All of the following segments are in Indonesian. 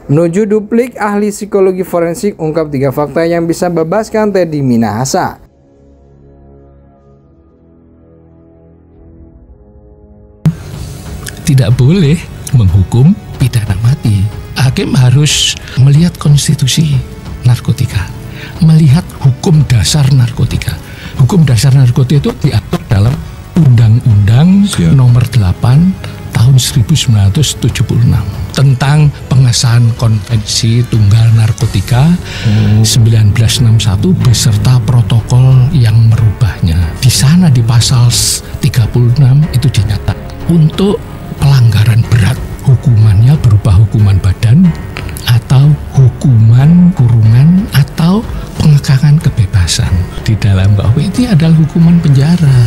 Menuju duplik, ahli psikologi forensik ungkap 3 fakta yang bisa bebaskan Teddy Minahasa. Tidak boleh menghukum pidana mati. Hakim harus melihat konstitusi narkotika, melihat hukum dasar narkotika. Hukum dasar narkotika itu diatur dalam Undang-Undang Nomor 8 tahun 1976 tentang pengesahan Konvensi Tunggal Narkotika 1961 beserta protokol yang merubahnya. Di sana di pasal 36 itu dinyatakan untuk pelanggaran berat hukumannya berupa hukuman badan atau hukuman kurungan atau pengekangan kebebasan. Di dalam KUHP itu adalah hukuman penjara,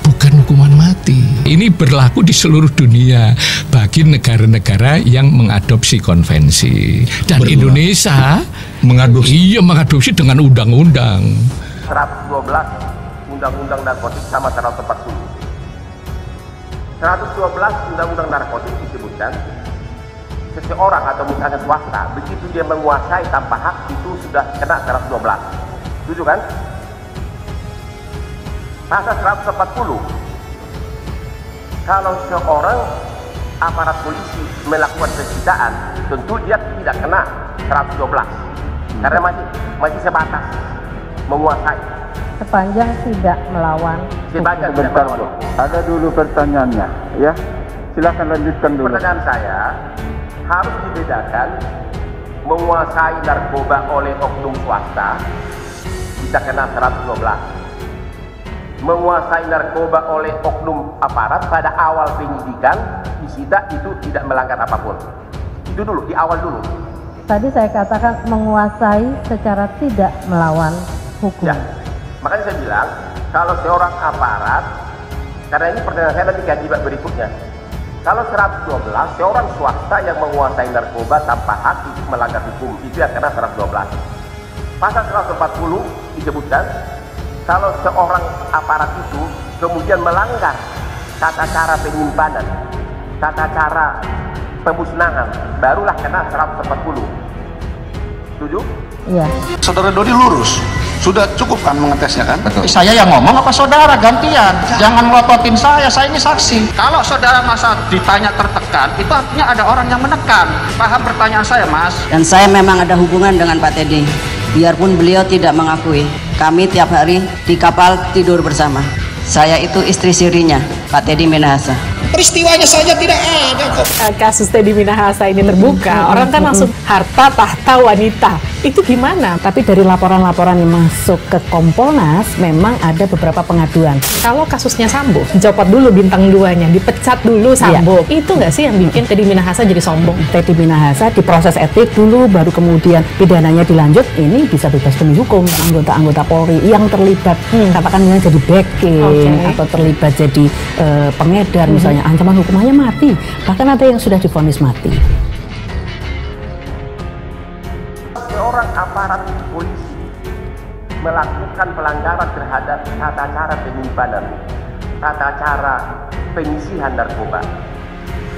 bukan hukuman mati. Ini berlaku di seluruh dunia bagi negara-negara yang mengadopsi konvensi. Dan Indonesia mengadopsi dengan undang-undang. 112 Undang-Undang Narkotik sama 140. 112 Undang-Undang Narkotik disebutkan seseorang atau misalnya swasta begitu dia menguasai tanpa hak itu sudah kena 112. Setuju kan? Pasal 140, kalau seorang aparat polisi melakukan penyitaan, tentu dia tidak kena 112 karena masih sebatas menguasai. Sepanjang tidak melawan. Sepanjang tidak melawan. Ada dulu pertanyaannya, ya. Silakan lanjutkan dulu. Pertanyaan saya, harus dibedakan menguasai narkoba oleh oknum swasta bisa kena 112. Menguasai narkoba oleh oknum aparat pada awal penyidikan disita itu tidak melanggar apapun. Itu dulu, di awal dulu. Tadi saya katakan menguasai secara tidak melawan hukum. Ya, makanya saya bilang kalau seorang aparat, karena ini pertanyaan saya nanti kaji berikutnya. Kalau 112, seorang swasta yang menguasai narkoba tanpa hak itu melanggar hukum, itu yang kena 112. Pasal 140 disebutkan kalau seorang aparat itu kemudian melanggar tata cara penyimpanan, tata cara pemusnahan, barulah kena 140. Setuju? Iya. Saudara Dodi lurus, sudah cukup kan mengetesnya kan? Betul. Saya yang ngomong apa saudara gantian? Jangan ngototin saya ini saksi. Kalau saudara masa ditanya tertekan, itu artinya ada orang yang menekan. Paham pertanyaan saya, Mas? Dan saya memang ada hubungan dengan Pak Teddy, biarpun beliau tidak mengakui. Kami tiap hari di kapal tidur bersama. Saya itu istri sirinya, Pak Teddy Minahasa. Peristiwanya saja tidak ada kok. Kasus Teddy Minahasa ini terbuka, orang kan langsung harta tahta wanita. Itu gimana? Tapi dari laporan-laporan yang masuk ke Kompolnas, memang ada beberapa pengaduan. Kalau kasusnya Sambo, dicopot dulu bintang 2-nya, dipecat dulu Sambo. Itu nggak sih yang bikin Teddy Minahasa jadi sombong? Teddy Minahasa diproses etik dulu, baru kemudian pidananya dilanjut, ini bisa bebas demi hukum. Anggota-anggota Polri yang terlibat, katakan misalnya jadi backing, atau terlibat jadi pengedar misalnya, ancaman hukumannya mati. Bahkan ada yang sudah divonis mati. Seorang aparat polisi melakukan pelanggaran terhadap tata cara penyimpanan, tata cara penyisihan narkoba,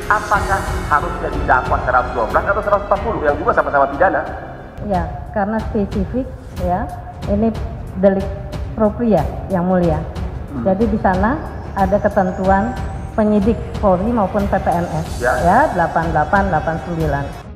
apakah harusnya didakwa 112 atau 140 yang juga sama-sama pidana? Ya, karena spesifik ya, ini delik propria yang mulia. Jadi di sana ada ketentuan penyidik Polri maupun PPNS ya 8889.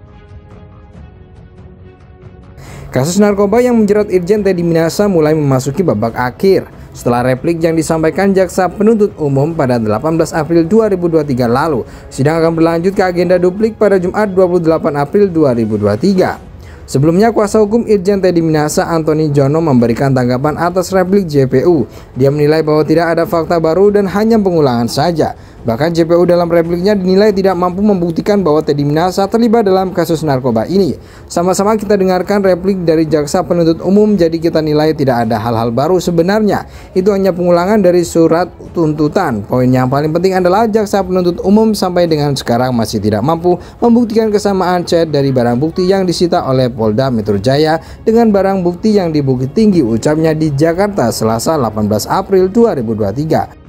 Kasus narkoba yang menjerat Irjen Teddy Minahasa mulai memasuki babak akhir setelah replik yang disampaikan jaksa penuntut umum pada 18 April 2023 lalu. Sidang akan berlanjut ke agenda duplik pada Jumat 28 April 2023. Sebelumnya, kuasa hukum Irjen Teddy Minahasa, Antoni Jono, memberikan tanggapan atas replik JPU. Dia menilai bahwa tidak ada fakta baru dan hanya pengulangan saja. Bahkan JPU dalam repliknya dinilai tidak mampu membuktikan bahwa Teddy Minahasa terlibat dalam kasus narkoba ini. Sama-sama kita dengarkan replik dari jaksa penuntut umum, jadi kita nilai tidak ada hal-hal baru sebenarnya. Itu hanya pengulangan dari surat tuntutan. Poin yang paling penting adalah jaksa penuntut umum sampai dengan sekarang masih tidak mampu membuktikan kesamaan chat dari barang bukti yang disita oleh Polda Metro Jaya dengan barang bukti yang di Bukit Tinggi, ucapnya di Jakarta Selasa 18 April 2023.